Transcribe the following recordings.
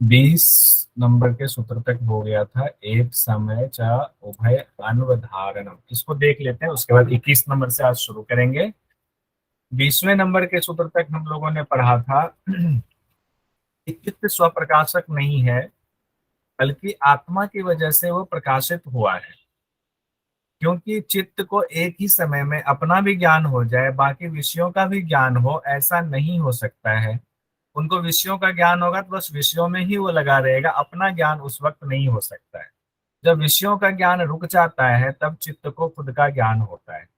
20 number के सूत्र तक हो गया था। एक समय च उभय अन्वधारणम, इसको देख लेते हैं, उसके बाद 21 नंबर से आज शुरू करेंगे। 20वें नंबर के सूत्र तक हम लोगों ने पढ़ा था कि चित्त स्वप्रकाशक नहीं है, बल्कि आत्मा की वजह से वो प्रकाशित हुआ है। क्योंकि चित्त को एक ही समय में अपना भी ज्ञान हो जाए, बाकी विषयों का भी ज्ञान हो, ऐसा नहीं हो सकता है। उनको विषयों का ज्ञान होगा तो बस विषयों में ही वो लगा रहेगा, अपना ज्ञान उस वक्त नहीं हो सकता है। जब विषयों का ज्ञान रुक जाता है तब चित्त को खुद का ज्ञान होता है।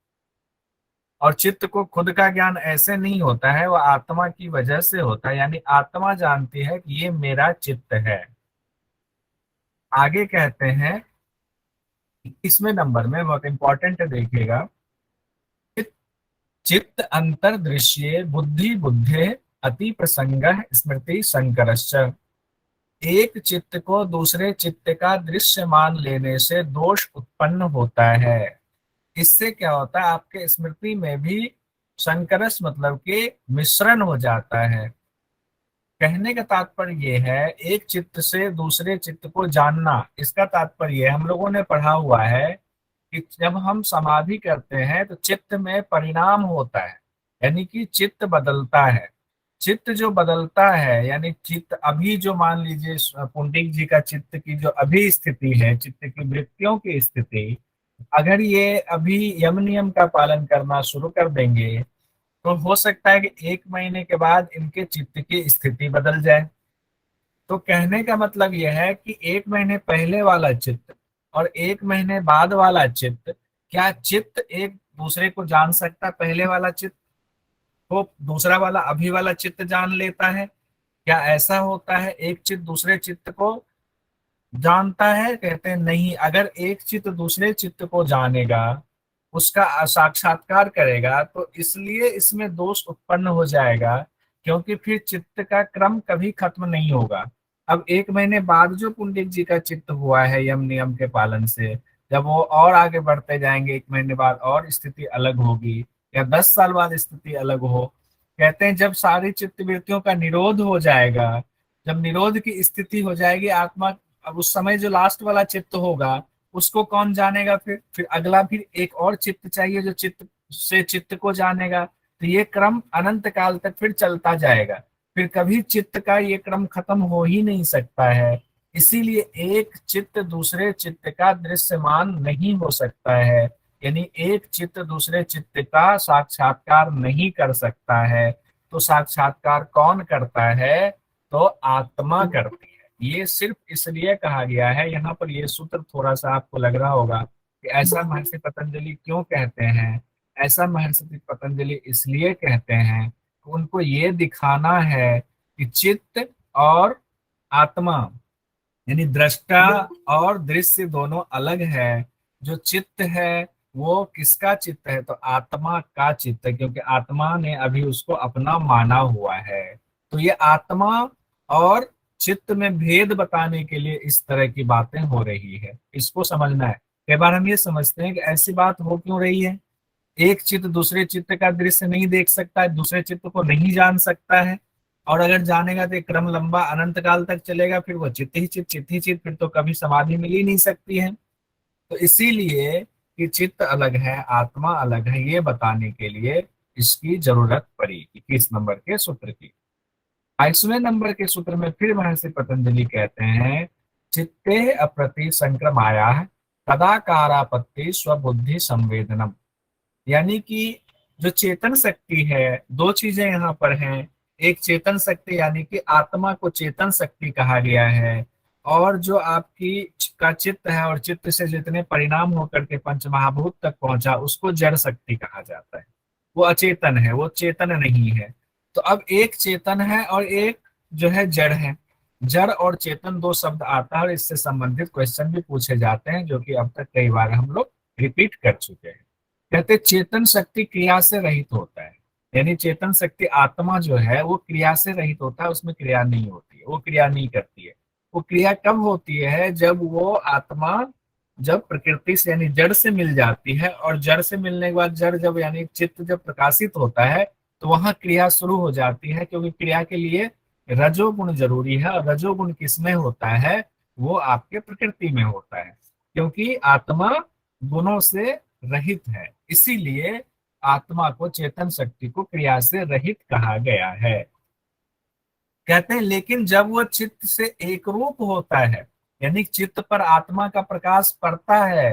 और चित्त को खुद का ज्ञान ऐसे नहीं होता है, वह आत्मा की वजह से होता है। यानी आत्मा जानती है कि ये मेरा चित्त है। आगे कहते हैं 21वें नंबर में, बहुत इंपॉर्टेंट है, देखिएगा। चित्त अंतर्दृश्ये बुद्धि बुद्धे अति प्रसंग स्मृति संकरश्च। एक चित्त को दूसरे चित्त का दृश्य मान लेने से दोष उत्पन्न होता है। इससे क्या होता है, आपके स्मृति में भी संकरस मतलब कि मिश्रण हो जाता है। कहने का तात्पर्य ये है, एक चित्त से दूसरे चित्त को जानना, इसका तात्पर्य हम लोगों ने पढ़ा हुआ है कि जब हम समाधि करते हैं तो चित्त में परिणाम होता है, यानी कि चित्त बदलता है। चित्त जो बदलता है, यानी चित्त अभी जो मान लीजिए पुंडिक जी का चित्त की जो अभी स्थिति है, चित्त की वृत्तियों की स्थिति, अगर ये अभी यम नियम का पालन करना शुरू कर देंगे तो हो सकता है कि 1 महीने के बाद इनके चित्त की स्थिति बदल जाए। तो कहने का मतलब यह है कि 1 महीने पहले वाला चित्त और 1 महीने बाद वाला चित्त, क्या चित्त एक दूसरे को जान सकता है? पहले वाला चित्त को दूसरा वाला अभी वाला चित्त जान लेता है? क्या ऐसा होता है एक चित्त दूसरे चित्त को जानता है? कहते हैं नहीं। अगर एक चित्त दूसरे चित्त को जानेगा, उसका साक्षात्कार करेगा, तो इसलिए इसमें दोष उत्पन्न हो जाएगा, क्योंकि फिर चित्त का क्रम कभी खत्म नहीं होगा। अब 1 महीने बाद जो पुंडित जी का चित्त हुआ है यम नियम के पालन से, जब वो और आगे बढ़ते जाएंगे, 1 महीने बाद और स्थिति अलग होगी, या 10 साल बाद स्थिति अलग हो। कहते हैं जब सारी चित्त वृत्तियों का निरोध हो जाएगा, जब निरोध की स्थिति हो जाएगी आत्मा, अब उस समय जो लास्ट वाला चित्त होगा उसको कौन जानेगा? फिर अगला फिर एक और चित्त चाहिए जो चित्त से चित्त को जानेगा। तो ये क्रम अनंत काल तक फिर चलता जाएगा, फिर कभी चित्त का ये क्रम खत्म हो ही नहीं सकता है। इसीलिए एक चित्त दूसरे चित्त का दृश्यमान नहीं हो सकता है, यानी एक चित्त दूसरे चित्त का साक्षात्कार नहीं कर सकता है। तो साक्षात्कार कौन करता है? तो आत्मा करती है। ये सिर्फ इसलिए कहा गया है, यहाँ पर ये सूत्र थोड़ा सा आपको लग रहा होगा कि ऐसा महर्षि पतंजलि क्यों कहते हैं। ऐसा महर्षि पतंजलि इसलिए कहते हैं कि उनको ये दिखाना है कि चित्त और आत्मा, यानी दृष्टा और दृश्य दोनों अलग है। जो चित्त है वो किसका चित्त है? तो आत्मा का चित्त है, क्योंकि आत्मा ने अभी उसको अपना माना हुआ है। तो ये आत्मा और चित्त में भेद बताने के लिए इस तरह की बातें हो रही है, इसको समझना है। कई बार हम ये समझते हैं कि ऐसी बात हो क्यों रही है, एक चित्त दूसरे चित्त का दृश्य नहीं देख सकता है, दूसरे चित्त को नहीं जान सकता है, और अगर जानेगा तो एक क्रम लंबा अनंत काल तक चलेगा, फिर वो चित्त ही चित्त, चित्त ही चित्त, फिर तो कभी समाधि मिल ही नहीं सकती है। तो इसीलिए कि चित्त अलग है आत्मा अलग है, ये बताने के लिए इसकी जरूरत पड़ी 21 नंबर के सूत्र की। 22वें नंबर के सूत्र में फिर महर्षि पतंजलि कहते हैं, चित्ते अप्रति संक्रमाया तदा कारापत्ति स्वबुद्धि संवेदनम। यानी कि जो चेतन शक्ति है, दो चीजें यहाँ पर हैं। एक चेतन शक्ति यानी कि आत्मा को चेतन शक्ति कहा गया है, और जो आपकी का चित्त है और चित्त से जितने परिणाम होकर के पंच महाभूत तक पहुंचा उसको जड़ शक्ति कहा जाता है। वो अचेतन है, वो चेतन नहीं है। तो अब एक चेतन है और एक जो है जड़ है। जड़ और चेतन दो शब्द आता है और इससे संबंधित क्वेश्चन भी पूछे जाते हैं, जो कि अब तक कई बार हम लोग रिपीट कर चुके हैं। कहते चेतन शक्ति क्रिया से रहित होता है, यानी चेतन शक्ति आत्मा जो है वो क्रिया से रहित होता है, उसमें क्रिया नहीं होती है, वो क्रिया नहीं करती है। वो क्रिया कब होती है? जब वो आत्मा जब प्रकृति से यानी जड़ से मिल जाती है, और जड़ से मिलने के बाद जड़ जब यानी चित्त जब प्रकाशित होता है तो वहां क्रिया शुरू हो जाती है, क्योंकि क्रिया के लिए रजोगुण जरूरी है, और रजोगुण किसमें होता है? वो आपके प्रकृति में होता है, क्योंकि आत्मा गुणों से रहित है, इसीलिए आत्मा को, चेतन शक्ति को क्रिया से रहित कहा गया है। कहते हैं लेकिन जब वह चित्त से एक रूप होता है, यानी चित्त पर आत्मा का प्रकाश पड़ता है,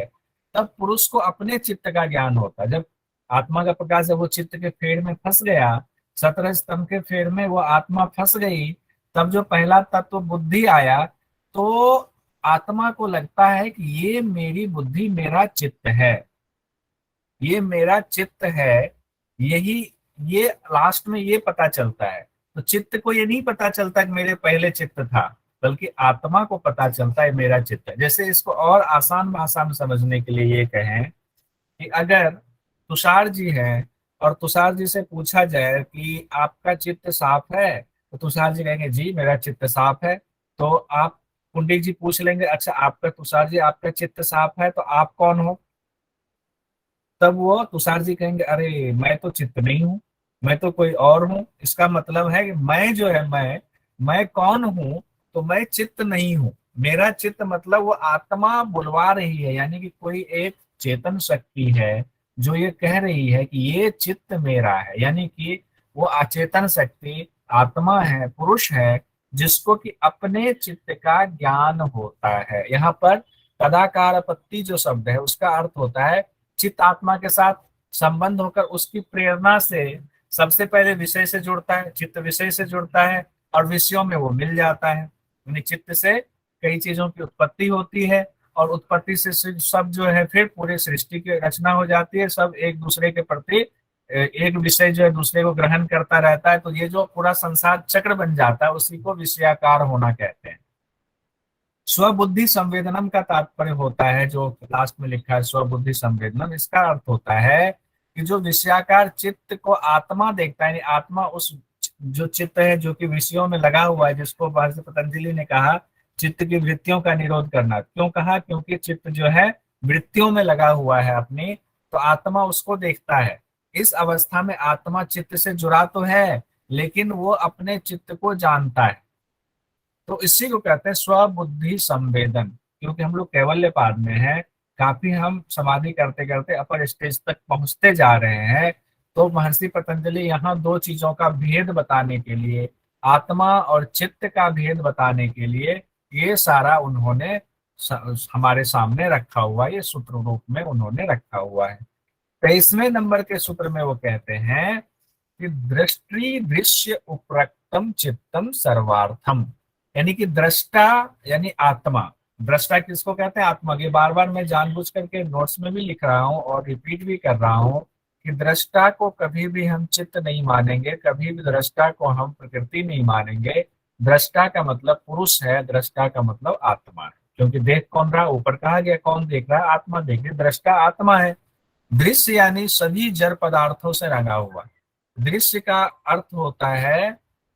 तब पुरुष को अपने चित्त का ज्ञान होता है। जब आत्मा का प्रकाश है, वो चित्त के फेर में फंस गया, 17 स्तंभ के फेर में वो आत्मा फंस गई, तब जो पहला तत्व बुद्धि आया, तो आत्मा को लगता है कि ये मेरी बुद्धि, मेरा चित्त है, ये मेरा चित्त है, यही, ये लास्ट में ये पता चलता है। तो चित्त को ये नहीं पता चलता कि मेरे पहले चित्त था, बल्कि आत्मा को पता चलता है मेरा चित्त है। जैसे इसको और आसान भाषा में समझने के लिए ये कहें कि अगर तुषार जी हैं और तुषार जी से पूछा जाए कि आपका चित्त साफ है, तो तुषार जी कहेंगे जी मेरा चित्त साफ है। तो आप पंडित जी पूछ लेंगे अच्छा आपका, तुषार जी आपका चित्त साफ है, तो आप कौन हो? तब वो तुषार जी कहेंगे अरे मैं तो चित्त नहीं हूँ, मैं तो कोई और हूँ। इसका मतलब है कि मैं जो है, मैं कौन हूँ? तो मैं चित्त नहीं हूँ। मेरा चित्त मतलब वो आत्मा बुलवा रही है, यानी कि कोई एक चेतन शक्ति है जो ये कह रही है कि ये चित्त मेरा है, यानी कि वो अचेतन शक्ति आत्मा है, पुरुष है, जिसको कि अपने चित्त का ज्ञान होता है। यहाँ पर तदाकारपत्ति जो शब्द है उसका अर्थ होता है चित्त आत्मा के साथ संबंध होकर उसकी प्रेरणा से सबसे पहले विषय से जुड़ता है, चित्त विषय से जुड़ता है और विषयों में वो मिल जाता है। यानी चित्त से कई चीजों की उत्पत्ति होती है, और उत्पत्ति से सब जो है फिर पूरे सृष्टि की रचना हो जाती है। सब एक दूसरे के प्रति एक विषय जो है दूसरे को ग्रहण करता रहता है, तो ये जो पूरा संसार चक्र बन जाता है उसी को विषयाकार होना कहते हैं। स्वबुद्धि संवेदनम का तात्पर्य होता है, जो लास्ट में लिखा है स्वबुद्धि संवेदनम, इसका अर्थ होता है कि जो विषयाकार चित्त को आत्मा देखता है, यानी आत्मा उस जो चित्त है जो कि विषयों में लगा हुआ है, जिसको महर्षि पतंजलि ने कहा चित्त की वृत्तियों का निरोध करना। क्यों कहा? क्योंकि चित्त जो है वृत्तियों में लगा हुआ है अपनी, तो आत्मा उसको देखता है। इस अवस्था में आत्मा चित्त से जुड़ा तो है, लेकिन वो अपने चित्त को जानता है। तो इसी को कहते हैं स्वबुद्धि संवेदन। क्योंकि हम लोग कैवल्य पाद में हैं, काफी हम समाधि करते करते अपर स्टेज तक पहुंचते जा रहे हैं, तो महर्षि पतंजलि यहाँ दो चीजों का भेद बताने के लिए, आत्मा और चित्त का भेद बताने के लिए ये सारा उन्होंने हमारे सामने रखा हुआ है, ये सूत्र रूप में उन्होंने रखा हुआ है। 23वें नंबर के सूत्र में वो कहते हैं कि दृष्टि दृश्य उपरक्तम चित्तम सर्वार्थम, यानी कि दृष्टा यानी आत्मा। दृष्टा किसको कहते हैं? आत्मा। ये बार बार मैं जानबूझ करके नोट्स में भी लिख रहा हूँ और रिपीट भी कर रहा हूँ कि दृष्टा को कभी भी हम चित्त नहीं मानेंगे, कभी भी दृष्टा को हम प्रकृति नहीं मानेंगे। दृष्टा का मतलब पुरुष है, दृष्टा का मतलब आत्मा है। क्योंकि देख कौन रहा? ऊपर कहा गया कौन देख रहा है? आत्मा देख रही, दृष्टा आत्मा है। दृश्य यानी सभी जड़ पदार्थों से रंगा हुआ। दृश्य का अर्थ होता है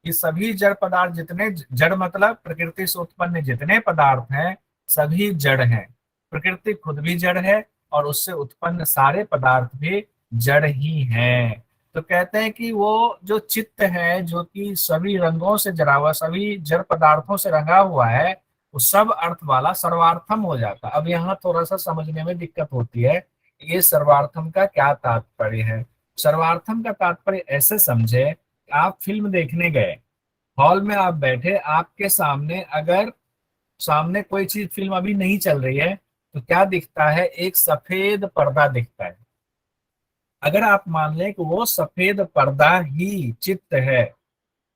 कि सभी जड़ पदार्थ, जितने जड़ मतलब प्रकृति से उत्पन्न जितने पदार्थ हैं सभी जड़ हैं। प्रकृति खुद भी जड़ है और उससे उत्पन्न सारे पदार्थ भी जड़ ही हैं। तो कहते हैं कि वो जो चित्त है जो कि सभी रंगों से जड़ा हुआ, सभी जड़ पदार्थों से रंगा हुआ है, वो सब अर्थ वाला सर्वार्थम हो जाता। अब यहाँ थोड़ा सा समझने में दिक्कत होती है, ये सर्वार्थम का क्या तात्पर्य है। सर्वार्थम का तात्पर्य ऐसे समझे, आप फिल्म देखने गए, हॉल में आप बैठे, आपके सामने अगर सामने कोई चीज, फिल्म अभी नहीं चल रही है, तो क्या दिखता है? एक सफेद पर्दा दिखता है। अगर आप मान लें कि वो सफेद पर्दा ही चित्त है,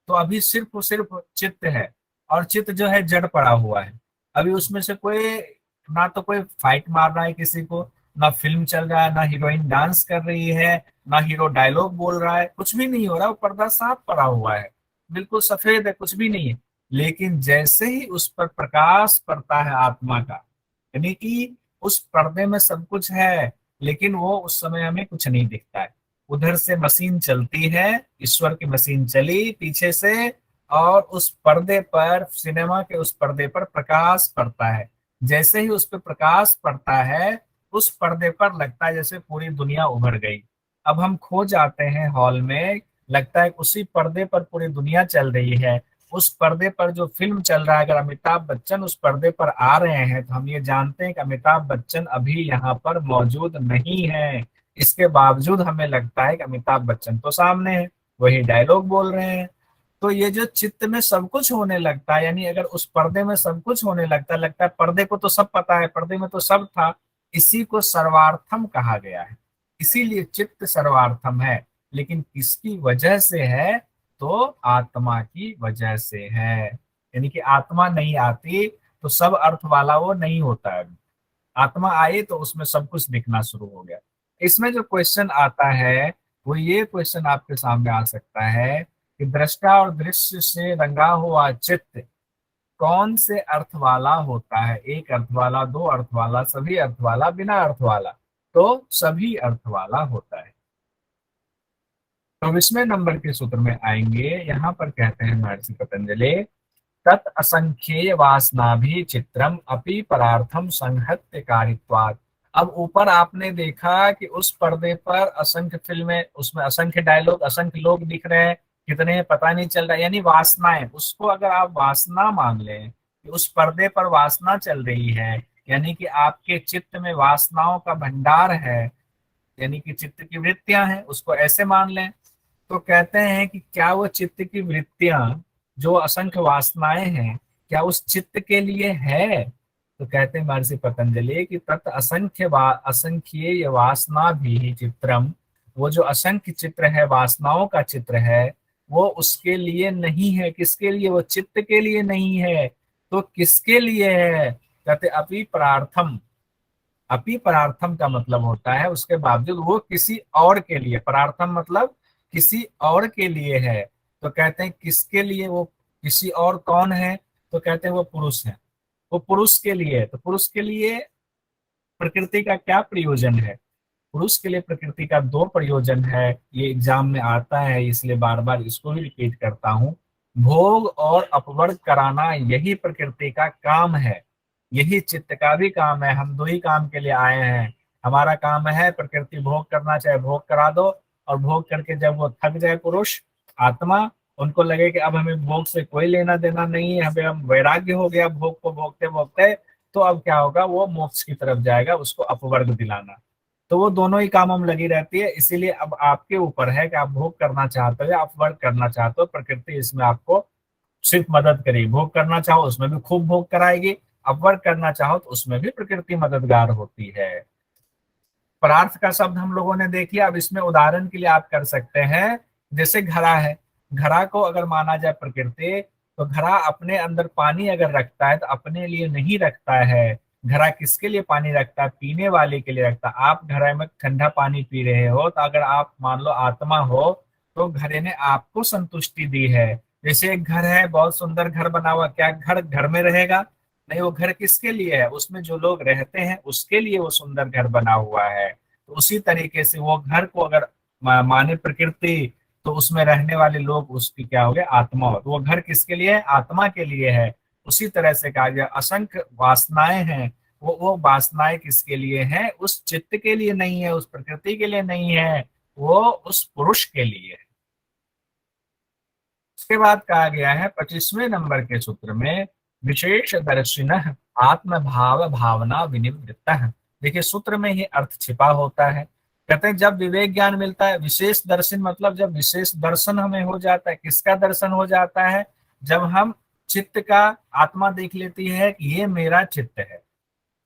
तो अभी सिर्फ और सिर्फ चित्त है, और चित्त जो है जड़ पड़ा हुआ है। अभी उसमें से कोई, ना तो कोई फाइट मार रहा है किसी को, ना फिल्म चल रहा है, ना हीरोइन डांस कर रही है, ना हीरो डायलॉग बोल रहा है, कुछ भी नहीं हो रहा। वो पर्दा साफ पड़ा हुआ है, बिल्कुल सफेद है, कुछ भी नहीं है। लेकिन जैसे ही उस पर प्रकाश पड़ता है आत्मा का, यानी कि उस पर्दे में सब कुछ है, लेकिन वो उस समय हमें कुछ नहीं दिखता है। उधर से मशीन चलती है, ईश्वर की मशीन चली पीछे से, और उस पर्दे पर, सिनेमा के उस पर्दे पर प्रकाश पड़ता है। जैसे ही उस पर प्रकाश पड़ता है, उस पर्दे पर लगता है जैसे पूरी दुनिया उभर गई। अब हम खो जाते हैं हॉल में, लगता है उसी पर्दे पर पूरी दुनिया चल रही है। उस पर्दे पर जो फिल्म चल रहा है, अगर अमिताभ बच्चन उस पर्दे पर आ रहे हैं तो हम ये जानते हैं कि अमिताभ बच्चन अभी यहाँ पर मौजूद नहीं है। इसके बावजूद हमें लगता है कि अमिताभ बच्चन तो सामने है, वही डायलॉग बोल रहे हैं। तो ये जो चित्त में सब कुछ होने लगता है, यानी अगर उस पर्दे में सब कुछ होने लगता है पर्दे को तो सब पता है, पर्दे में तो सब था, इसी को सर्वार्थम कहा गया है। इसीलिए चित्त सर्वार्थम है। लेकिन किसकी वजह से है? तो आत्मा की वजह से है। यानी कि आत्मा नहीं आती तो सब अर्थ वाला वो नहीं होता है। आत्मा आई तो उसमें सब कुछ दिखना शुरू हो गया। इसमें जो क्वेश्चन आता है वो ये क्वेश्चन आपके सामने आ सकता है कि दृष्टा और दृश्य से रंगा हुआ चित्त कौन से अर्थ वाला होता है? एक अर्थ वाला, दो अर्थ वाला, सभी अर्थ वाला, बिना अर्थ वाला? तो सभी अर्थ वाला होता है। 24वें नंबर के सूत्र में आएंगे, यहाँ पर कहते हैं महर्षि पतंजलि, तत् असंख्येय वासना भी चित्रम अपि परार्थम संहत्य कारित्वात्। अब ऊपर आपने देखा कि उस पर्दे पर असंख्य फिल्में, उसमें असंख्य डायलॉग, असंख्य लोग दिख रहे हैं, कितने हैं पता नहीं चल रहा है, यानी वासनाएं। उसको अगर आप वासना मान लें कि उस पर्दे पर वासना चल रही है, यानी कि आपके चित्त में वासनाओं का भंडार है, यानी कि चित्त की वृत्तियां हैं, उसको ऐसे मान लें। तो कहते हैं कि क्या वो चित्त की वृत्तियां, जो असंख्य वासनाएं हैं, क्या उस चित्त के लिए है? तो कहते हैं महर्षि पतंजलि कि तत् असंख्य वासना भी चित्रम, वो जो असंख्य चित्र है, वासनाओं का चित्र है, वो उसके लिए नहीं है। किसके लिए? वो चित्त के लिए नहीं है। तो किसके लिए है? कहते अपि परार्थम। अपि परार्थम का मतलब होता है उसके बावजूद वो किसी और के लिए, परार्थम मतलब किसी और के लिए है। तो कहते हैं किसके लिए? वो किसी और कौन है? तो कहते हैं वो पुरुष है। वो पुरुष के लिए है। तो पुरुष के लिए प्रकृति का क्या प्रयोजन है? पुरुष के लिए प्रकृति का दो प्रयोजन है। ये एग्जाम में आता है, इसलिए बार बार इसको भी रिपीट करता हूँ। भोग और अपवर्ग कराना, यही प्रकृति का काम है, यही चित्त का भी काम है। हम दो ही काम के लिए आए हैं। हमारा काम है प्रकृति भोग करना चाहे भोग करा दो, और भोग करके जब वो थक जाए पुरुष, आत्मा, उनको लगे कि अब हमें भोग से कोई लेना देना नहीं है, हमें हम वैराग्य हो गया भोग को भोगते भोगते, तो अब क्या होगा? वो मोक्ष की तरफ जाएगा, उसको अपवर्ग दिलाना। तो वो दोनों ही काम हम लगी रहती है। इसीलिए अब आपके ऊपर है कि आप भोग करना चाहते हो या अपवर्ग करना चाहते हो। प्रकृति इसमें आपको सिर्फ मदद करेगी। भोग करना चाहो उसमें भी खूब भोग कराएगी, अपवर्ग करना चाहो तो उसमें भी प्रकृति मददगार होती है। परार्थ का शब्द हम लोगों ने देख लिया। अब इसमें उदाहरण के लिए आप कर सकते हैं, जैसे घड़ा है। घड़ा को अगर माना जाए प्रकृति, तो घड़ा अपने अंदर पानी अगर रखता है तो अपने लिए नहीं रखता है। घड़ा किसके लिए पानी रखता है? पीने वाले के लिए रखता है। आप घड़े में ठंडा पानी पी रहे हो, तो अगर आप मान लो आत्मा हो, तो घड़े ने आपको संतुष्टि दी है। जैसे एक घर है, बहुत सुंदर घर बना हुआ, क्या घर घर में रहेगा? नहीं, वो घर किसके लिए है? उसमें जो लोग रहते हैं उसके लिए वो सुंदर घर बना हुआ है। तो उसी तरीके से वो घर को अगर माने प्रकृति, तो उसमें रहने वाले लोग उसकी क्या हो गए? आत्मा हो। तो वो घर किसके लिए है? आत्मा के लिए है। उसी तरह से कहा गया असंख्य वासनाएं हैं, वो वासनाएं किसके लिए हैं? उस चित्त के लिए नहीं है, उस प्रकृति के लिए नहीं है, वो उस पुरुष के लिए है। उसके बाद कहा गया है 25वें नंबर के सूत्र में, विशेष दर्शिन आत्म भाव भावना विनिवृत्त। देखिए सूत्र में ही अर्थ छिपा होता है। कहते हैं जब विवेक ज्ञान मिलता है, विशेष दर्शन मतलब जब विशेष दर्शन हमें हो जाता है। किसका दर्शन हो जाता है? जब हम चित्त का, आत्मा देख लेती है कि ये मेरा चित्त है,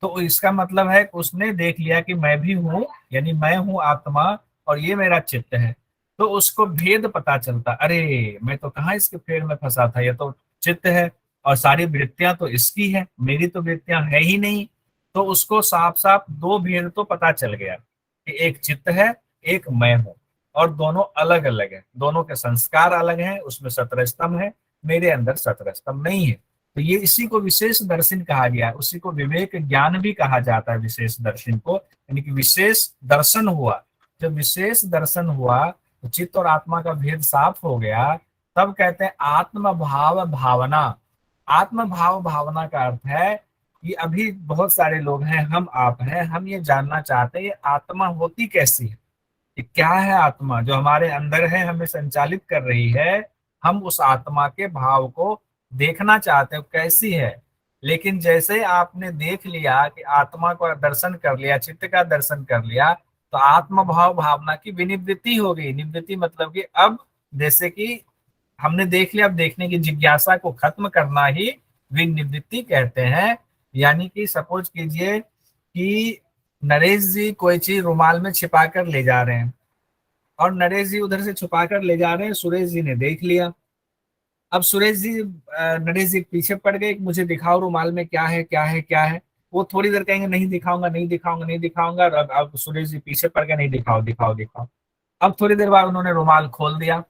तो इसका मतलब है कि उसने देख लिया कि मैं भी हूँ, यानी मैं हूँ आत्मा और ये मेरा चित्त है। तो उसको भेद पता चलता, अरे मैं तो कहाँ इसके फेर में फंसा था, ये तो चित्त है और सारी वृत्तियां तो इसकी है, मेरी तो वृत्तियां है ही नहीं। तो उसको साफ साफ दो भेद तो पता चल गया कि एक चित्त है, एक मैं हूँ, और दोनों अलग अलग है, दोनों के संस्कार अलग हैं। उसमें 17 स्तंभ है, मेरे अंदर 17 स्तंभ नहीं है। तो ये इसी को विशेष दर्शन कहा गया है। उसी को विवेक ज्ञान भी कहा जाता है, विशेष दर्शन को, यानी कि विशेष दर्शन हुआ। जब विशेष दर्शन हुआ तो चित्त और आत्मा का भेद साफ हो गया। तब कहते हैं आत्म भाव भावना। आत्म भाव भावना का अर्थ है कि अभी बहुत सारे लोग हैं, हम आप हैं, हम ये जानना चाहते हैं ये आत्मा होती कैसी है, ये क्या है आत्मा जो हमारे अंदर है, हमें संचालित कर रही है। हम उस आत्मा के भाव को देखना चाहते हैं कैसी है। लेकिन जैसे ही आपने देख लिया कि आत्मा का दर्शन कर लिया, चित्त का दर्शन कर लिया, तो आत्म भाव भावना की विनिवृत्ति हो गई। निवृत्ति मतलब कि अब जैसे कि हमने देख लिया, अब देखने की जिज्ञासा को खत्म करना ही विनिवृत्ति कहते हैं। यानी कि सपोज कीजिए कि नरेश जी कोई चीज रुमाल में छिपा कर ले जा रहे हैं, और नरेश जी उधर से छुपा कर ले जा रहे हैं, सुरेश जी ने देख लिया। अब सुरेश जी नरेश जी पीछे पड़ गए कि मुझे दिखाओ रुमाल में क्या है क्या है क्या है। वो थोड़ी देर कहेंगे नहीं दिखाऊंगा नहीं दिखाऊंगा नहीं दिखाऊंगा, और अब सुरेश जी पीछे पड़ गए, नहीं दिखाओ दिखाओ दिखाओ। अब थोड़ी देर बाद उन्होंने रुमाल खोल दिया,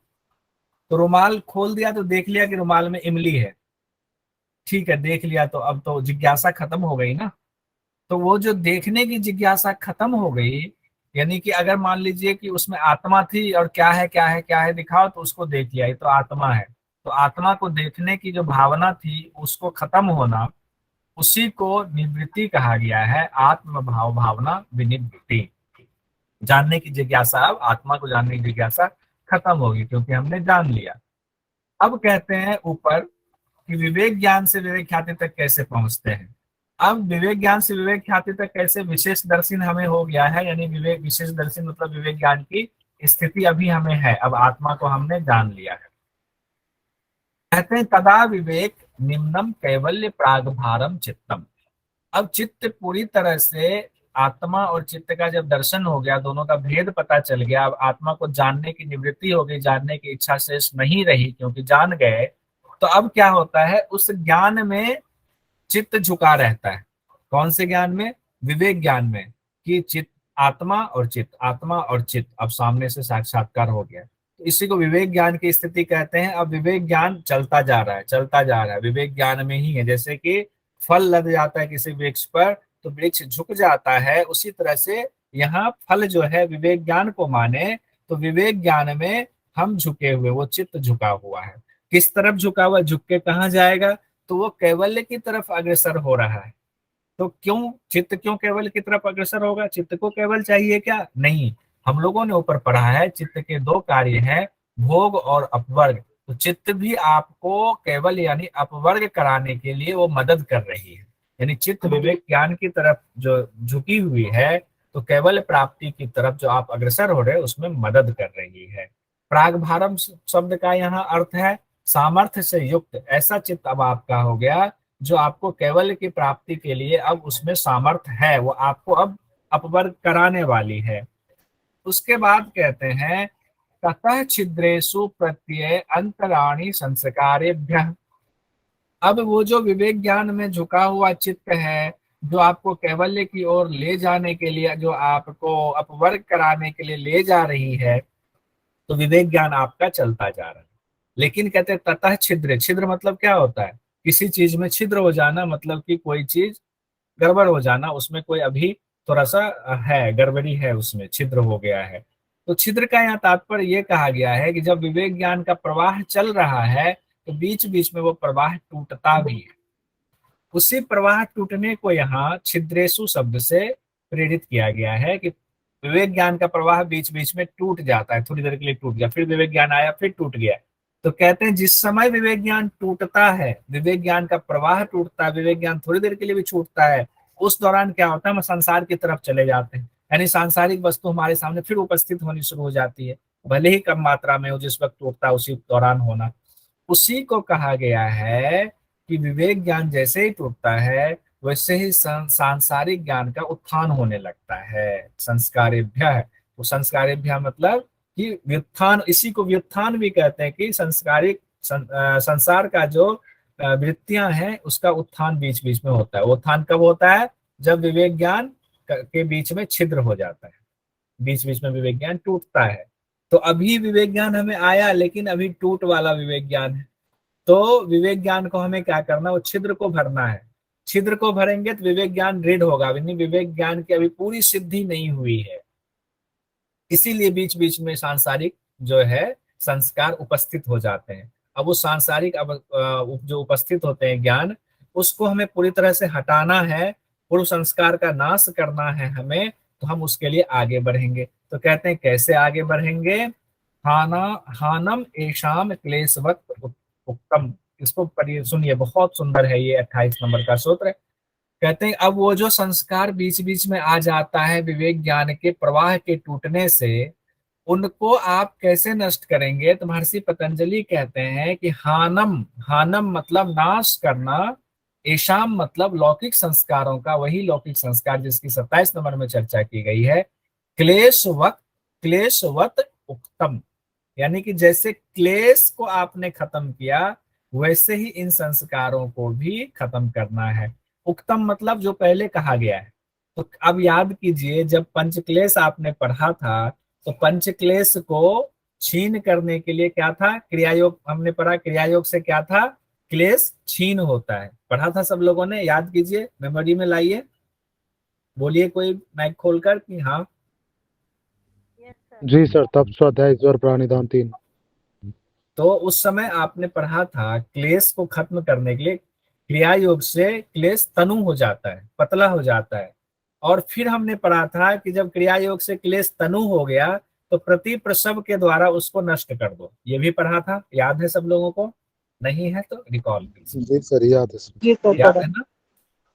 तो रुमाल खोल दिया तो देख लिया कि रुमाल में इमली है। ठीक है, देख लिया तो अब तो जिज्ञासा खत्म हो गई ना। तो वो जो देखने की जिज्ञासा खत्म हो गई, यानी कि अगर मान लीजिए कि उसमें आत्मा थी और क्या है क्या है क्या है दिखाओ, तो उसको देख लिया, ये तो आत्मा है। तो आत्मा को देखने की जो भावना थी उसको खत्म होना, उसी को निवृत्ति कहा गया है। आत्म भाव भावना विनिवृत्ति, जानने की जिज्ञासा, अब आत्मा को जानने की जिज्ञासा खत्म होगी क्योंकि हमने जान लिया। अब कहते हैं ऊपर कि विवेक ज्ञान से विवेक ख्याति तक कैसे पहुंचते हैं। अब विवेक ज्ञान से विवेक ख्याति तक कैसे, विशेष दर्शन हमें हो गया है, यानी विवेक विशेष दर्शन मतलब विवेक ज्ञान की स्थिति अभी हमें है, अब आत्मा को हमने जान लिया है। कहते हैं तदा विवेक निम्नम कैवल्य प्राग भारम चित्तम। अब चित्त पूरी तरह से, आत्मा और चित्त का जब दर्शन हो गया, दोनों का भेद पता चल गया, अब आत्मा को जानने की निवृत्ति हो गई, जानने की इच्छा शेष नहीं रही क्योंकि जान गए। तो अब क्या होता है, उस ज्ञान में चित्त झुका रहता है। कौन से ज्ञान में, विवेक ज्ञान में, कि चित्त, आत्मा और चित्त, आत्मा और चित्त अब सामने से साक्षात्कार हो गया। तो इसी को विवेक ज्ञान की स्थिति कहते हैं। अब विवेक ज्ञान चलता जा रहा है, चलता जा रहा है, विवेक ज्ञान में ही है। जैसे कि फल लग जाता है किसी वृक्ष पर तो वृक्ष झुक जाता है, उसी तरह से यहाँ फल जो है विवेक ज्ञान को माने, तो विवेक ज्ञान में हम झुके हुए, वो चित्त झुका हुआ है। किस तरफ झुका हुआ, झुक के कहाँ जाएगा, तो वो कैवल्य की तरफ अग्रसर हो रहा है। तो क्यों चित्त, क्यों केवल की तरफ अग्रसर होगा, चित्त को केवल चाहिए क्या, नहीं। हम लोगों ने ऊपर पढ़ा है चित्त के दो कार्य हैं, भोग और अपवर्ग। तो चित्त भी आपको केवल यानी अपवर्ग कराने के लिए वो मदद कर रही है। यानी चित्त विवेक ज्ञान की तरफ जो झुकी हुई है, तो केवल प्राप्ति की तरफ जो आप अग्रसर हो रहे हैं उसमें मदद कर रही है। प्राग भारम शब्द का यहाँ अर्थ है सामर्थ्य से युक्त ऐसा चित्त अब आपका हो गया जो आपको कैवल्य की प्राप्ति के लिए अब उसमें सामर्थ्य है, वो आपको अब अपवर्ग कराने वाली है। उसके बाद कहते हैं ततः छिद्रेषु प्रत्यय अंतराणि संस्कारेभ्यः। अब वो जो विवेक ज्ञान में झुका हुआ चित्त है, जो आपको कैवल्य की ओर ले जाने के लिए, जो आपको अपवर्ग कराने के लिए ले जा रही है, तो विवेक ज्ञान आपका चलता जा रहा है। लेकिन कहते हैं ततः छिद्र, छिद्र मतलब क्या होता है, किसी चीज में छिद्र हो जाना, मतलब कि कोई चीज गड़बड़ हो जाना, उसमें कोई अभी थोड़ा सा है, गड़बड़ी है, उसमें छिद्र हो गया है। तो छिद्र का यहाँ तात्पर्य ये कहा गया है कि जब विवेक ज्ञान का प्रवाह चल रहा है तो बीच बीच में वो प्रवाह टूटता भी है। उसी प्रवाह टूटने को यहाँ छिद्रेशु शब्द से प्रेरित किया गया है कि विवेक ज्ञान का प्रवाह बीच बीच में टूट जाता है, थोड़ी देर के लिए टूट गया, फिर विवेक ज्ञान आया, फिर टूट गया। तो कहते हैं जिस समय विवेक ज्ञान टूटता है, विवेक ज्ञान का प्रवाह टूटता है, विवेक ज्ञान थोड़ी देर के लिए भी छूटता है, उस दौरान क्या होता है, हम संसार की तरफ चले जाते हैं। यानी सांसारिक वस्तु हमारे सामने फिर उपस्थित होनी शुरू हो जाती है, भले ही कम मात्रा में हो, जिस वक्त टूटता है उसी दौरान होना। उसी को कहा गया है कि विवेक ज्ञान जैसे ही टूटता है वैसे ही सांसारिक ज्ञान का उत्थान होने लगता है। संस्कारेभ्य है, वो संस्कारेभ्य मतलब कि व्युत्थान, इसी को व्युत्थान भी कहते हैं कि संस्कारिक संसार का जो वृत्तियां हैं उसका उत्थान बीच बीच में होता है। उत्थान कब होता है, जब विवेक ज्ञान के बीच में छिद्र हो जाता है, बीच बीच में विवेक ज्ञान टूटता है। तो अभी विवेक ज्ञान हमें आया लेकिन अभी टूट वाला विवेक ज्ञान है, तो विवेक ज्ञान को हमें क्या करना, वो छिद्र को भरना है। छिद्र को भरेंगे तो विवेक ज्ञान दृढ़ होगा, विवेक ज्ञान की अभी पूरी सिद्धि नहीं हुई है, इसीलिए बीच बीच में सांसारिक जो है संस्कार उपस्थित हो जाते हैं। अब वो सांसारिक अब जो उपस्थित होते हैं ज्ञान, उसको हमें पूरी तरह से हटाना है, पूर्व संस्कार का नाश करना है हमें, तो हम उसके लिए आगे बढ़ेंगे। तो कहते हैं कैसे आगे बढ़ेंगे, हाना हानम एशाम क्लेशवत उक्तम। इसको पढ़िए, सुनिए, बहुत सुंदर है ये 28 नंबर का सूत्र। कहते हैं अब वो जो संस्कार बीच बीच में आ जाता है विवेक ज्ञान के प्रवाह के टूटने से, उनको आप कैसे नष्ट करेंगे? तो महर्षि पतंजलि कहते हैं कि हानम, हानम मतलब नाश करना, ऐशाम मतलब लौकिक संस्कारों का, वही लौकिक संस्कार जिसकी 27 नंबर में चर्चा की गई है, क्लेशवत, क्लेशवत उक्तम, यानी कि जैसे क्लेश को आपने खत्म किया वैसे ही इन संस्कारों को भी खत्म करना है। उक्तम मतलब जो पहले कहा गया है। तो अब याद कीजिए, जब पंचक्लेश आपने पढ़ा था तो पंचक्लेश को छीन करने के लिए क्या था? क्रियायोग हमने पढ़ा। क्रियायोग से क्या था? क्लेश छीन होता है। पढ़ा था सब लोगों ने, याद कीजिए, मेमोरी में लाइए, बोलिए कोई माइक खोलकर कि हाँ। जी सर, तप स्वाध्याय ईश्वर प्राणिधान 3। तो उस समय आपने पढ़ा था क्लेश को खत्म करने के लिए क्रिया योग से क्लेश तनु हो जाता है, पतला हो जाता है। और फिर हमने पढ़ा था कि जब क्रिया योग से क्लेश तनु हो गया तो प्रति प्रसव के द्वारा उसको नष्ट कर दो। ये भी पढ़ा था, याद है सब लोगों को? नहीं है तो रिकॉल कीजिए। जी सर, याद है सर। जी सर, याद है ना?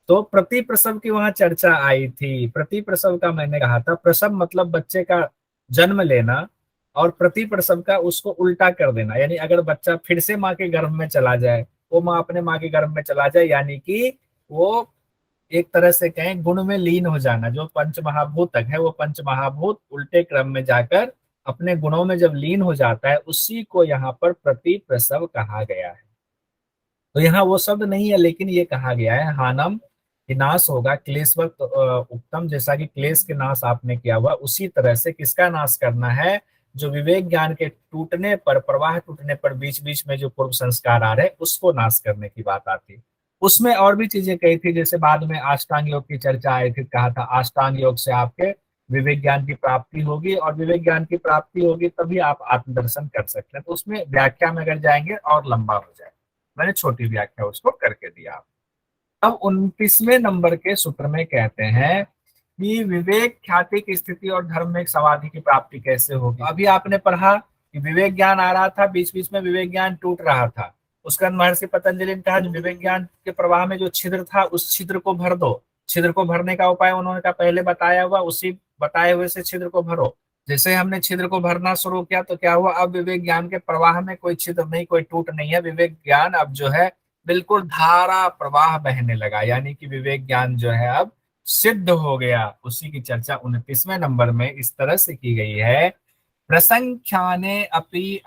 तो प्रति प्रसव की वहां चर्चा आई थी। प्रति प्रसव का मैंने कहा था, प्रसव मतलब बच्चे का जन्म लेना, और प्रति प्रसव का उसको उल्टा कर देना, यानी अगर बच्चा फिर से माँ के गर्भ में चला जाए, वो माँ अपने माँ के गर्भ में चला जाए, यानी कि वो एक तरह से कहें गुण में लीन हो जाना। जो पंच महाभूत तक है वो पंच महाभूत उल्टे क्रम में जाकर अपने गुणों में जब लीन हो जाता है, उसी को यहाँ पर प्रति प्रसव कहा गया है। तो यहाँ वो शब्द नहीं है, लेकिन ये कहा गया है हानम, कि नाश होगा क्लेशवत उत्तम, जैसा कि क्लेश के नाश आपने किया हुआ, उसी तरह से किसका नाश करना है? जो विवेक ज्ञान के टूटने पर, प्रवाह टूटने पर बीच बीच में जो पूर्व संस्कार आ रहे हैं, उसको नाश करने की बात आती। उसमें और भी चीजें कही थी, जैसे बाद में अष्टांग योग की चर्चा आई थी, कहा था अष्टांग योग से आपके विवेक ज्ञान की प्राप्ति होगी, और विवेक ज्ञान की प्राप्ति होगी तभी आप आत्मदर्शन कर सकते हैं। तो उसमें व्याख्या में अगर जाएंगे और लंबा हो जाए, मैंने छोटी व्याख्या उसको करके दिया। अब 29वें नंबर के सूत्र में कहते हैं कि विवेक ख्याति की स्थिति और धर्म में एक समाधि की प्राप्ति कैसे होगी। अभी आपने पढ़ा कि विवेक ज्ञान आ रहा था, बीच बीच में विवेक ज्ञान टूट रहा था। उसका महर्षि पतंजलि ने कहा जो विवेक ज्ञान के प्रवाह में जो छिद्र था उस छिद्र को भर दो। छिद्र को भरने का उपाय उन्होंने कहा पहले बताया हुआ, उसी बताए हुए से छिद्र को भरो। जैसे हमने छिद्र को भरना शुरू किया तो क्या हुआ? अब विवेक ज्ञान के प्रवाह में कोई छिद्र नहीं, कोई टूट नहीं है। विवेक ज्ञान अब जो है बिल्कुल धारा प्रवाह बहने लगा, यानी कि विवेक ज्ञान जो है अब सिद्ध हो गया। उसी की चर्चा 29वें नंबर में इस तरह से की गई है, प्रसंख्याने अपि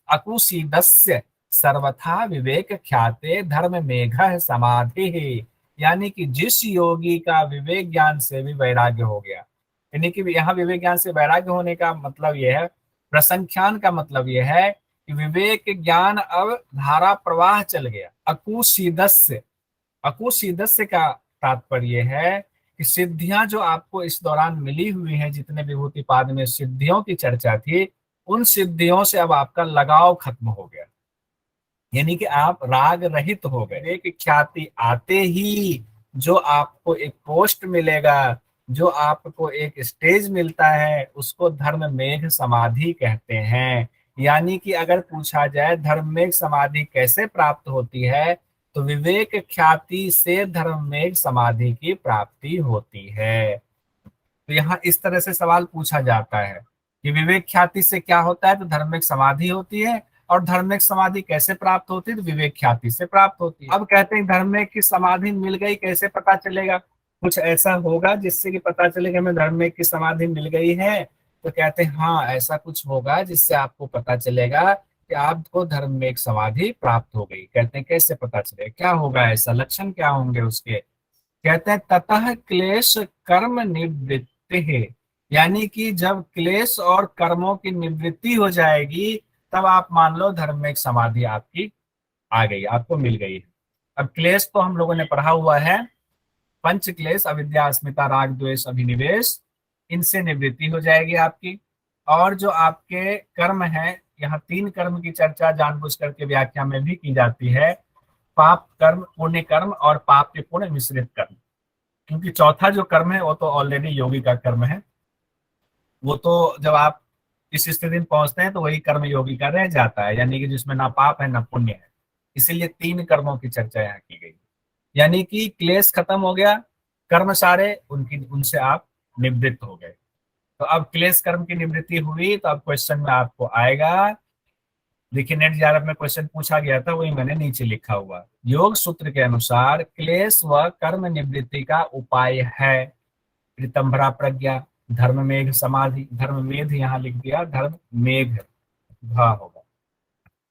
अकुसीदस्य सर्वथा विवेक ख्याते धर्म मेघ समाधि। यानी कि जिस योगी का विवेक ज्ञान से भी वैराग्य हो गया, यानी कि यहाँ विवेक ज्ञान से वैराग्य होने का मतलब यह है, प्रसंख्यान का मतलब यह है कि विवेक ज्ञान अब धारा प्रवाह चल गया। अकुसीदस्य, अकुसीदस्य का तात्पर्य है कि सिद्धियां जो आपको इस दौरान मिली हुई हैं, जितने विभूति पाद में सिद्धियों की चर्चा थी, उन सिद्धियों से अब आपका लगाव खत्म हो गया, यानी कि आप राग रहित हो गए। एक ख्याति आते ही जो आपको एक पोस्ट मिलेगा, जो आपको एक स्टेज मिलता है, उसको धर्म मेघ समाधि कहते हैं। यानी कि अगर पूछा जाए धर्म मेघ समाधि कैसे प्राप्त होती है, तो विवेक ख्याति से धर्म मेघ समाधि की प्राप्ति होती है। तो यहाँ इस तरह से सवाल पूछा जाता है कि विवेक ख्याति से क्या होता है, तो धर्मिक समाधि होती है। और धर्मिक समाधि कैसे प्राप्त होती है? तो विवेक ख्याति से प्राप्त होती है। अब कहते हैं धर्मिक की समाधि मिल गई, कैसे पता चलेगा? कुछ ऐसा होगा जिससे कि पता चलेगा हमें धर्मिक की समाधि मिल गई है। तो कहते हैं हाँ, ऐसा कुछ होगा जिससे आपको पता चलेगा कि आपको धर्मिक समाधि प्राप्त हो गई। कहते हैं कैसे पता चलेगा, क्या होगा, ऐसा लक्षण क्या होंगे उसके? कहते हैं ततः क्लेश कर्म निवृत्ति है, यानी कि जब क्लेश और कर्मों की निवृत्ति हो जाएगी तब आप मान लो धर्म में एक समाधि आपकी आ गई, आपको मिल गई है। अब क्लेश तो हम लोगों ने पढ़ा हुआ है, पंच क्लेश अविद्या अस्मिता राग द्वेष अभिनिवेश, इनसे निवृत्ति हो जाएगी आपकी। और जो आपके कर्म है, यहाँ 3 कर्म की चर्चा जानबूझ करके व्याख्या में भी की जाती है, पाप कर्म, पुण्य कर्म और पाप के पुण्य मिश्रित कर्म। क्योंकि चौथा जो कर्म है वो तो ऑलरेडी योगी का कर्म है। वो तो जब आप इस स्थिति में पहुंचते हैं तो वही कर्म योगी का रह जाता है, यानी कि जिसमें ना पाप है ना पुण्य है। इसीलिए 3 कर्मों की चर्चा यहाँ की गई। यानी कि क्लेश खत्म हो गया, कर्म सारे उनकी उनसे आप निवृत्त हो गए। तो अब क्लेश कर्म की निवृत्ति हुई, तो अब क्वेश्चन में आपको आएगा, देखिए नेट जीआरएफ में क्वेश्चन पूछा गया था, वही मैंने नीचे लिखा हुआ। योग सूत्र के अनुसार क्लेश व कर्म निवृत्ति का उपाय है ऋतंभरा प्रज्ञा, धर्म मेघ समाधि। धर्म मेघ यहाँ लिख दिया, धर्म मेघ भा होगा।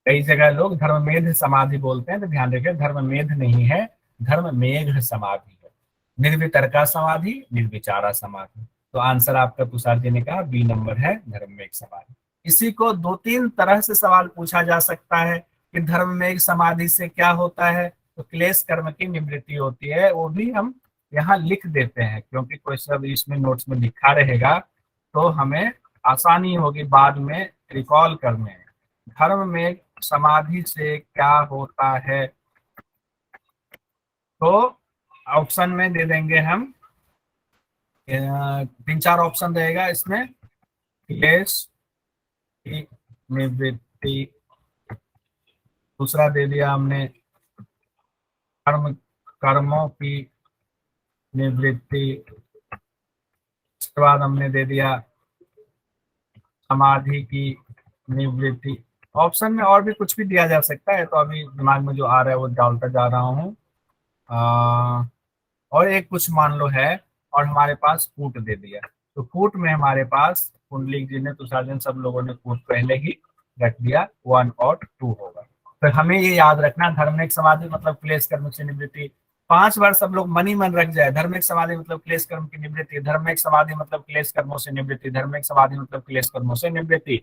कई जगह लोग धर्म मेघ समाधि बोलते हैं, तो ध्यान रखिए धर्म मेघ नहीं है, धर्म मेघ समाधि है। निर्वितर्का समाधि, निर्विचारा समाधि। तो आंसर आपका तुषार जी ने कहा बी नंबर है, धर्म मेघ समाधि। इसी को 2-3 तरह से सवाल पूछा जा सकता है कि धर्म मेघ समाधि से क्या होता है। तो क्लेश कर्म की निवृत्ति होती है, वो भी हम यहाँ लिख देते हैं, क्योंकि क्वेश्चन इसमें नोट्स में लिखा रहेगा तो हमें आसानी होगी बाद में रिकॉल करने में। धर्म में समाधि से क्या होता है, तो ऑप्शन में दे देंगे हम 3-4 ऑप्शन रहेगा इसमें। क्लेश की निवृत्ति, दूसरा दे दिया हमने कर्मों की निवृत्ति, उसके बाद हमने दे दिया समाधि की निवृत्ति। ऑप्शन में और भी कुछ भी दिया जा सकता है, तो अभी दिमाग में जो आ रहा है वो डालता जा रहा हूँ। और एक कुछ मान लो है, और हमारे पास कूट दे दिया, तो कूट में हमारे पास पुंडलिक जी ने, तुषार जी ने, सब लोगों ने कूट पहले ही रख दिया, 1 और 2 होगा। तो हमें ये याद रखना, धर्मिक समाधि मतलब क्लेश कर्म से निवृत्ति। 5 बार सब लोग मन ही मन रख जाए, धर्मिक समाधि मतलब क्लेश कर्म की निवृत्ति, धर्मिक समाधि मतलब क्लेश कर्मों से निवृत्ति, धर्मिक समाधि मतलब क्लेश कर्मों से निवृत्ति।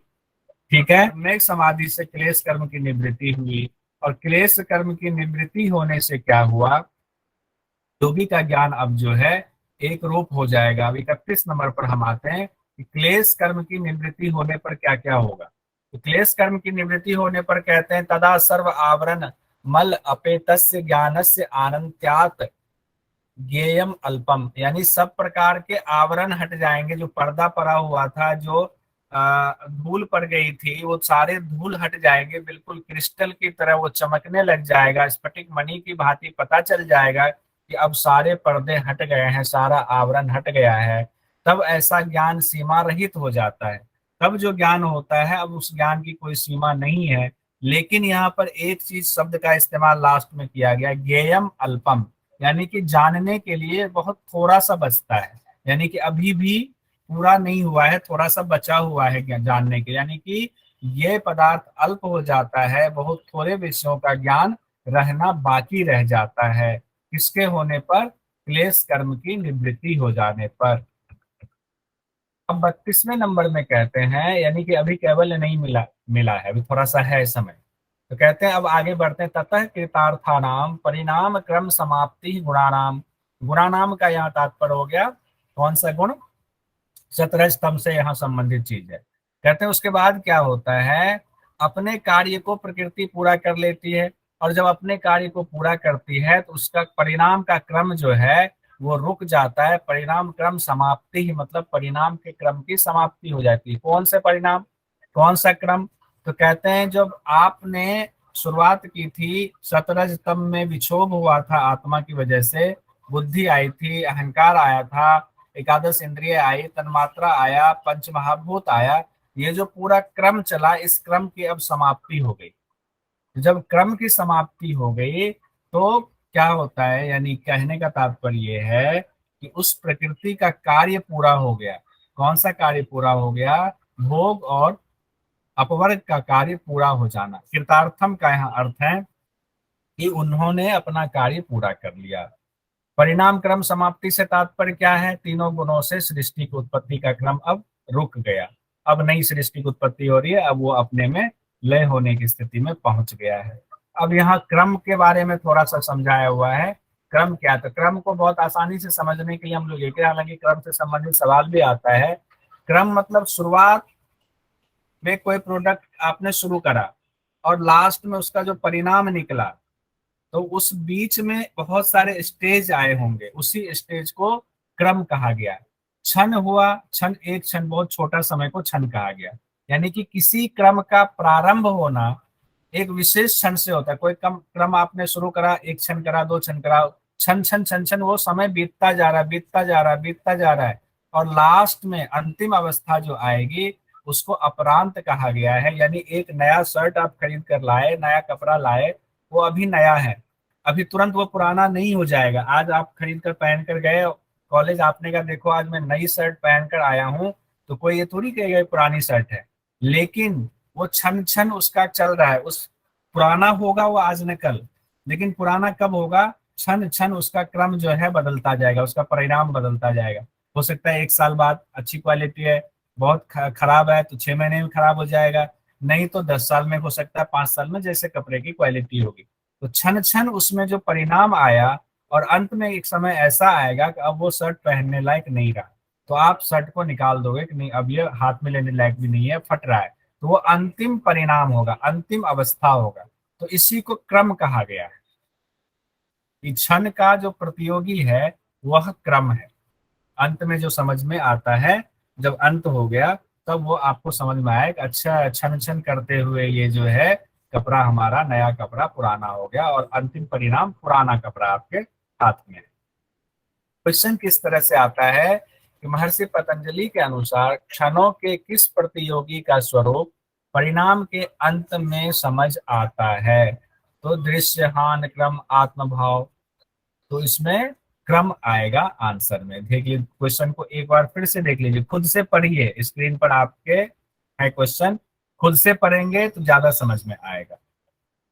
ठीक है, धर्मिक समाधि से क्लेश कर्म की निवृत्ति हुई, और क्लेश कर्म की निवृत्ति होने से क्या हुआ, योगी का ज्ञान अब जो है एक रूप हो जाएगा। अब 31 नंबर पर हम आते हैं कि क्लेश कर्म की निवृत्ति होने पर क्या क्या होगा। तो क्लेश कर्म की निवृत्ति होने पर कहते हैं तदा सर्व आवरण मल अपेतस्य ज्ञानस्य आनंत्यात ज्ञेयम अल्पम, यानी सब प्रकार के आवरण हट जाएंगे, जो पर्दा पड़ा हुआ था, जो धूल पड़ गई थी, वो सारे धूल हट जाएंगे, बिल्कुल क्रिस्टल की तरह वो चमकने लग जाएगा, स्फटिक मणि की भांति पता चल जाएगा कि अब सारे पर्दे हट गए हैं, सारा आवरण हट गया है। तब ऐसा ज्ञान सीमा रहित हो जाता है। तब जो ज्ञान होता है, अब उस ज्ञान की कोई सीमा नहीं है। लेकिन यहाँ पर एक चीज शब्द का इस्तेमाल लास्ट में किया गया, ज्ञेयम अल्पम, यानी कि जानने के लिए बहुत थोड़ा सा बचता है, यानी कि अभी भी पूरा नहीं हुआ है, थोड़ा सा बचा हुआ है जानने के, यानी कि ये पदार्थ अल्प हो जाता है, बहुत थोड़े विषयों का ज्ञान रहना बाकी रह जाता है। किसके होने पर, क्लेश कर्म की निवृत्ति हो जाने पर। अब 32वें नंबर में कहते हैं, यानी कि अभी कैवल्य नहीं मिला मिला है, अभी थोड़ा सा है समय। तो कहते हैं अब आगे बढ़ते हैं, ततः कृतार्थानाम परिणाम क्रम समाप्ति गुणानाम। गुणानाम का यहाँ तात्पर्य हो गया कौन सा गुण, सतरज तम से यहाँ संबंधित चीज है। कहते हैं उसके बाद क्या होता है, अपने कार्य को प्रकृति पूरा कर लेती है, और जब अपने कार्य को पूरा करती है तो उसका परिणाम का क्रम जो है वो रुक जाता है। परिणाम क्रम समाप्ति ही मतलब परिणाम के क्रम की समाप्ति हो जाती है। कौन से परिणाम, कौन सा क्रम, तो कहते हैं जब आपने शुरुआत की थी, सतरज तम में विक्षोभ हुआ था आत्मा की वजह से, बुद्धि आई थी, अहंकार आया था, एकादश इंद्रिय आई, तन्मात्रा आया, पंच महाभूत आया, ये जो पूरा क्रम चला, इस क्रम की अब समाप्ति हो गई। जब क्रम की समाप्ति हो गई तो क्या होता है, यानी कहने का तात्पर्य ये है कि उस प्रकृति का कार्य पूरा हो गया। कौन सा कार्य पूरा हो गया, भोग और अपवर्ग का कार्य पूरा हो जाना। कृतार्थम का यहाँ अर्थ है कि उन्होंने अपना कार्य पूरा कर लिया। परिणाम क्रम समाप्ति से तात्पर्य क्या है, तीनों गुणों से सृष्टि की उत्पत्ति का क्रम अब रुक गया, अब नई सृष्टि की उत्पत्ति हो रही है, अब वो अपने में लय होने की स्थिति में पहुंच गया है। अब यहाँ क्रम के बारे में थोड़ा सा समझाया हुआ है। क्रम क्या, तो क्रम को बहुत आसानी से समझने के लिए हम लोग लेके, हालांकि क्रम से संबंधित सवाल भी आता है। क्रम मतलब शुरुआत में कोई प्रोडक्ट आपने शुरू करा और लास्ट में उसका जो परिणाम निकला, तो उस बीच में बहुत सारे स्टेज आए होंगे, उसी स्टेज को क्रम कहा गया। क्षण हुआ, क्षण एक क्षण बहुत छोटा समय को क्षण कहा गया। यानी कि किसी क्रम का प्रारंभ होना एक विशेष क्षण से होता है। कोई क्रम आपने शुरू करा, एक क्षण करा, दो क्षण करा, क्षण क्षण क्षण क्षण वो समय बीतता जा रहा है, बीतता जा रहा है, बीतता जा रहा है, और लास्ट में अंतिम अवस्था जो आएगी उसको अपरांत कहा गया है। यानी एक नया शर्ट आप खरीद कर लाए, नया कपड़ा लाए, वो अभी नया है, अभी तुरंत वो पुराना नहीं हो जाएगा। आज आप खरीद कर पहन कर गए कॉलेज, आपने कहा देखो आज मैं नई शर्ट पहन कर आया हूँ, तो कोई ये थोड़ी कहेगा ये पुरानी शर्ट है। लेकिन वो क्षण क्षण उसका चल रहा है, उस पुराना होगा वो आज न कल, लेकिन पुराना कब होगा? क्षण क्षण उसका क्रम जो है बदलता जाएगा, उसका परिणाम बदलता जाएगा। हो सकता है 1 साल बाद अच्छी क्वालिटी है, बहुत खराब है तो 6 महीने में खराब हो जाएगा, नहीं तो 10 साल में हो सकता है, 5 साल में, जैसे कपड़े की क्वालिटी होगी। तो क्षण क्षण उसमें जो परिणाम आया, और अंत में एक समय ऐसा आएगा कि अब वो शर्ट पहनने लायक नहीं रहा, तो आप शर्ट को निकाल दोगे कि नहीं अब ये हाथ में लेने लायक भी नहीं है, फट रहा है। तो वो अंतिम परिणाम होगा, अंतिम अवस्था होगा। तो इसी को क्रम कहा गया है कि क्षण का जो प्रतियोगी है वह क्रम है। अंत में जो समझ में आता है, जब अंत हो गया तब वो आपको समझ में आया कि अच्छा क्षण क्षण करते हुए ये जो है कपड़ा हमारा, नया कपड़ा पुराना हो गया, और अंतिम परिणाम पुराना कपड़ा आपके हाथ में है। क्वेश्चन किस तरह से आता है कि महर्षि पतंजलि के अनुसार क्षणों के किस प्रतियोगी का स्वरूप परिणाम के अंत में समझ आता है? तो दृश्य, हान, क्रम, आत्मभाव, तो इसमें क्रम आएगा आंसर में। देखिए क्वेश्चन को एक बार फिर से देख लीजिए, खुद से पढ़िए, स्क्रीन पर आपके है क्वेश्चन, खुद से पढ़ेंगे तो ज्यादा समझ में आएगा।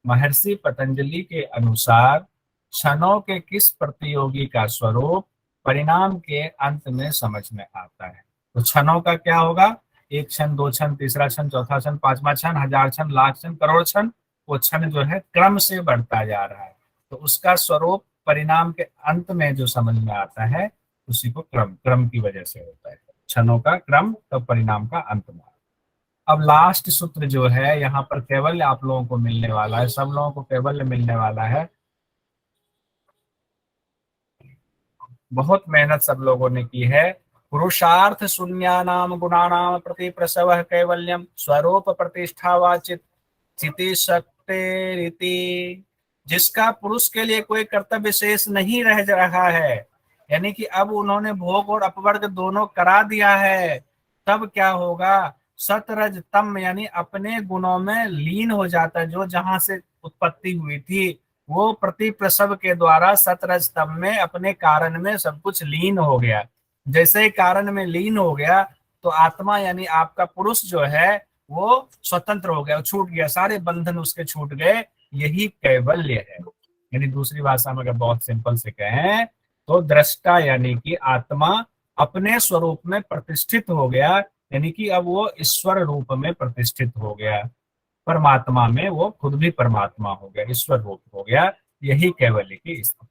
महर्षि पतंजलि के अनुसार क्षणों के किस प्रतियोगी का स्वरूप परिणाम के अंत में समझ में आता है? तो क्षणों का क्या होगा? एक क्षण, दो क्षण, तीसरा क्षण, चौथा क्षण, पांचवा क्षण, हजार क्षण, लाख क्षण, करोड़ क्षण, वो क्षण जो है क्रम से बढ़ता जा रहा है, तो उसका स्वरूप परिणाम के अंत में जो समझ में आता है उसी को क्रम, क्रम की वजह से होता है। क्षणों का क्रम तो परिणाम का अंत में। अब लास्ट सूत्र जो है यहाँ पर कैवल्य आप लोगों को मिलने वाला है, सब लोगों को कैवल्य मिलने वाला है। बहुत मेहनत सब लोगों ने की है। पुरुषार्थ शून्यानाम गुणानाम प्रति प्रसव कैवल्यम स्वरूप प्रतिष्ठा वाचित चिति शक्ति रीति। जिसका पुरुष के लिए कोई कर्तव्य शेष नहीं रह रहा है, यानी कि अब उन्होंने भोग और अपवर्ग दोनों करा दिया है, तब क्या होगा? सतरज तम, यानी अपने गुणों में लीन हो जाता है। जो जहां से उत्पत्ति हुई थी वो प्रति प्रसव के द्वारा सतरज तम में अपने कारण में सब कुछ लीन हो गया। जैसे ही कारण में लीन हो गया तो आत्मा यानी आपका पुरुष जो है वो स्वतंत्र हो गया, छूट गया, सारे बंधन उसके छूट गए। यही कैवल्य है। यानी दूसरी भाषा में अगर बहुत सिंपल से कहें तो दृष्टा यानी कि आत्मा अपने स्वरूप में प्रतिष्ठित हो गया, यानी कि अब वो ईश्वर रूप में प्रतिष्ठित हो गया, परमात्मा में वो खुद भी परमात्मा हो गया, ईश्वर रूप हो गया। यही कैवल्य की स्थिति।